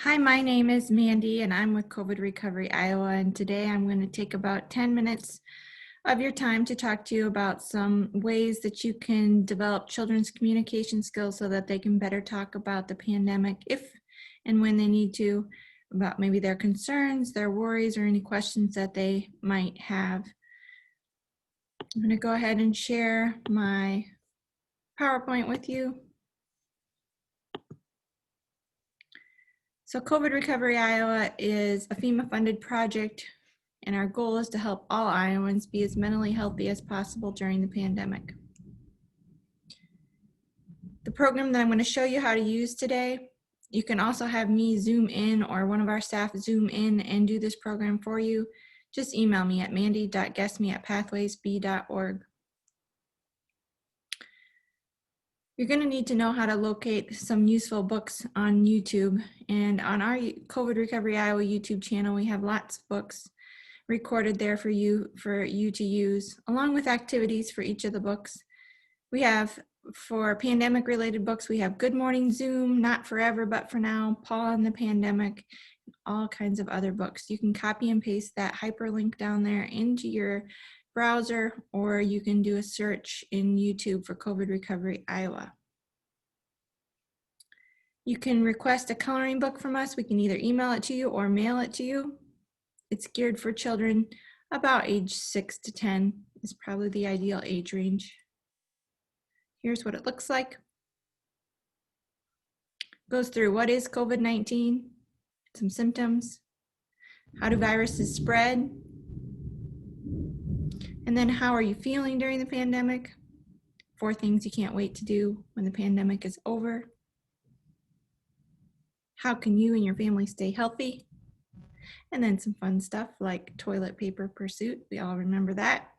Hi, my name is Mandy and I'm with COVID Recovery Iowa, and today I'm going to take about 10 minutes of your time to talk to you about some ways that you can develop children's communication skills so that they can better talk about the pandemic if and when they need to, about maybe their concerns, their worries, or any questions that they might have. I'm going to go ahead and share my PowerPoint with you. So COVID Recovery Iowa is a FEMA-funded project, and our goal is to help all Iowans be as mentally healthy as possible during the pandemic. The program that I'm going to show you how to use today, you can also have me Zoom in or one of our staff Zoom in and do this program for you. Just email me at mandy.guessme@pathwaysb.org. You're going to need to know how to locate some useful books on YouTube, and on our COVID Recovery Iowa YouTube channel, we have lots of books recorded there for you to use, along with activities for each of the books. We have, for pandemic related books, we have Good Morning Zoom, Not Forever But For Now, Paul and the Pandemic, all kinds of other books. You can copy and paste that hyperlink down there into your browser, or you can do a search in YouTube for COVID Recovery Iowa. You can request a coloring book from us. We can either email it to you or mail it to you. It's geared for children about age 6 to 10 is probably the ideal age range. Here's what it looks like. It goes through what is COVID-19, some symptoms, how do viruses spread, and then how are you feeling during the pandemic, 4 things you can't wait to do when the pandemic is over, how can you and your family stay healthy, and then some fun stuff like toilet paper pursuit. We all remember that.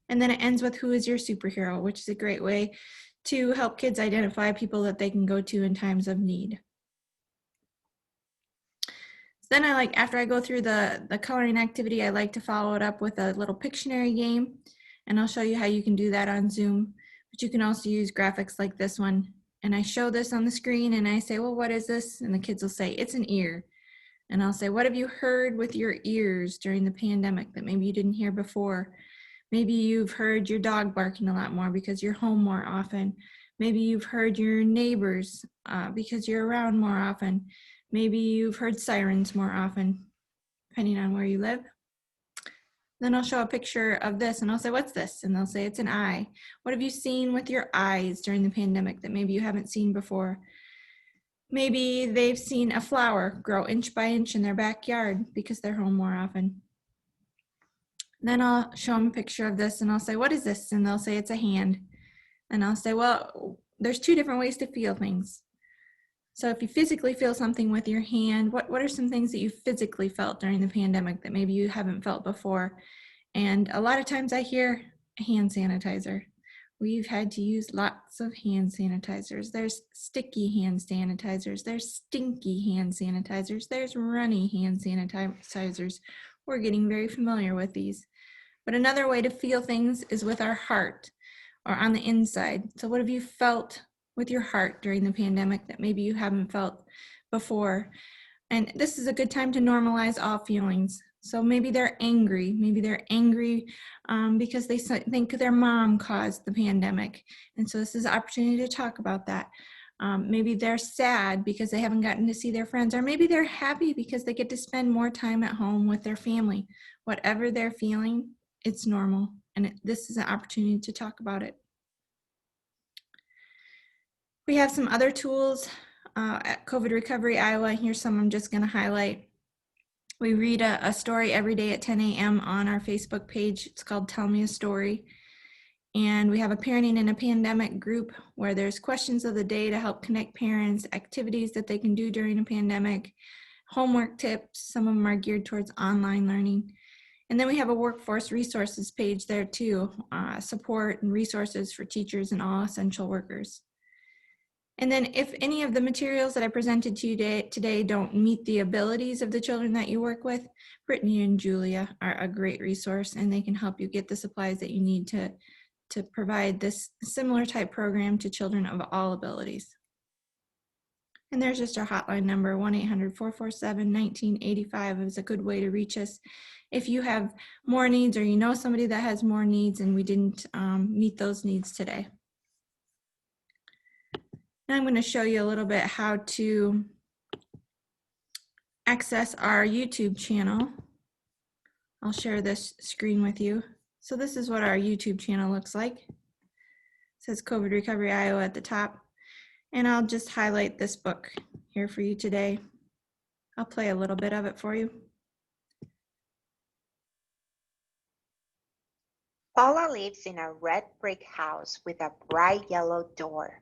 And then it ends with who is your superhero, which is a great way to help kids identify people that they can go to in times of need. So then after I go through the coloring activity, I like to follow it up with a little Pictionary game, and I'll show you how you can do that on Zoom, but you can also use graphics like this one. And I show this on the screen and I say, well, what is this? And the kids will say, it's an ear. And I'll say, what have you heard with your ears during the pandemic that maybe you didn't hear before? Maybe you've heard your dog barking a lot more because you're home more often. Maybe you've heard your neighbors because you're around more often. Maybe you've heard sirens more often, depending on where you live. Then I'll show a picture of this and I'll say, what's this? And they'll say, it's an eye. What have you seen with your eyes during the pandemic that maybe you haven't seen before? Maybe they've seen a flower grow inch by inch in their backyard because they're home more often. Then I'll show them a picture of this and I'll say, what is this? And they'll say, it's a hand. And I'll say, well, there's 2 different ways to feel things. So if you physically feel something with your hand, what are some things that you physically felt during the pandemic that maybe you haven't felt before? And a lot of times I hear hand sanitizer. We've had to use lots of hand sanitizers. There's sticky hand sanitizers. There's stinky hand sanitizers. There's runny hand sanitizers. We're getting very familiar with these. But another way to feel things is with our heart or on the inside. So what have you felt with your heart during the pandemic that maybe you haven't felt before? And this is a good time to normalize all feelings. So maybe they're angry. Maybe they're angry because they think their mom caused the pandemic. And so this is an opportunity to talk about that. Maybe they're sad because they haven't gotten to see their friends, or maybe they're happy because they get to spend more time at home with their family. Whatever they're feeling, it's normal. And this is an opportunity to talk about it. We have some other tools at COVID Recovery Iowa. Here's some I'm just going to highlight. We read a story every day at 10 a.m. on our Facebook page. It's called Tell Me a Story. And we have a Parenting in a Pandemic group where there's questions of the day to help connect parents, activities that they can do during a pandemic, homework tips. Some of them are geared towards online learning. And then we have a workforce resources page there too, support and resources for teachers and all essential workers. And then if any of the materials that I presented to you today don't meet the abilities of the children that you work with, Brittany and Julia are a great resource, and they can help you get the supplies that you need to provide this similar type program to children of all abilities. And there's just our hotline number, 1-800-447-1985 is a good way to reach us. If you have more needs or you know somebody that has more needs and we didn't meet those needs today. Now I'm going to show you a little bit how to access our YouTube channel. I'll share this screen with you. So this is what our YouTube channel looks like. It says COVID Recovery Iowa at the top. And I'll just highlight this book here for you today. I'll play a little bit of it for you. Paula lives in a red brick house with a bright yellow door.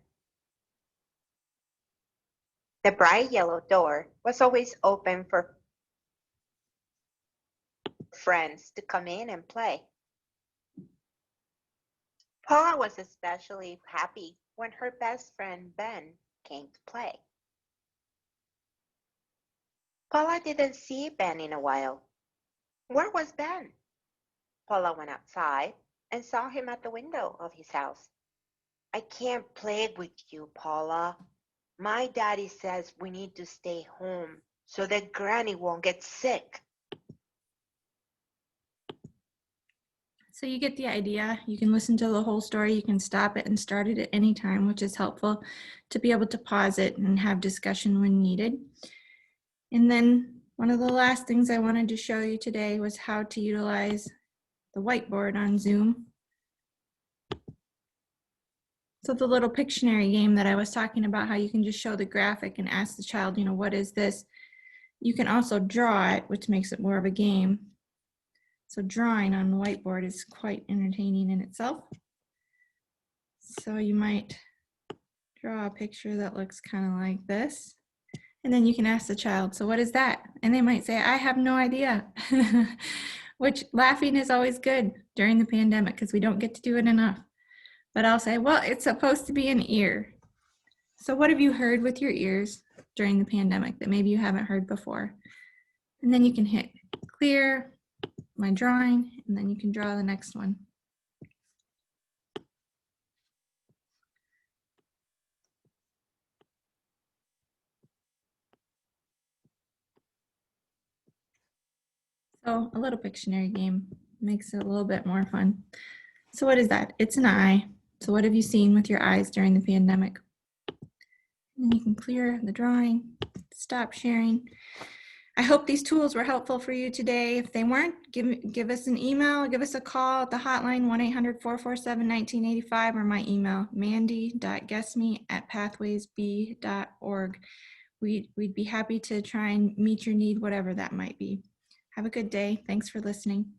The bright yellow door was always open for friends to come in and play. Paula was especially happy when her best friend Ben came to play. Paula didn't see Ben in a while. Where was Ben? Paula went outside and saw him at the window of his house. I can't play with you, Paula. My daddy says we need to stay home so that Granny won't get sick. So you get the idea. You can listen to the whole story. You can stop it and start it at any time, which is helpful to be able to pause it and have discussion when needed. And then one of the last things I wanted to show you today was how to utilize the whiteboard on Zoom. So the little Pictionary game that I was talking about, how you can just show the graphic and ask the child, you know, what is this? You can also draw it, which makes it more of a game. So drawing on the whiteboard is quite entertaining in itself. So you might draw a picture that looks kind of like this. And then you can ask the child, so what is that? And they might say, I have no idea. Which laughing is always good during the pandemic because we don't get to do it enough. But I'll say, well, it's supposed to be an ear. So what have you heard with your ears during the pandemic that maybe you haven't heard before? And then you can hit clear my drawing, and then you can draw the next one. So a little Pictionary game makes it a little bit more fun. So what is that? It's an eye. So what have you seen with your eyes during the pandemic? And then you can clear the drawing, stop sharing. I hope these tools were helpful for you today. If they weren't, give us an email, give us a call at the hotline, 1-800-447-1985, or my email, mandy.guessme@pathwaysb.org. We'd be happy to try and meet your need, whatever that might be. Have a good day. Thanks for listening.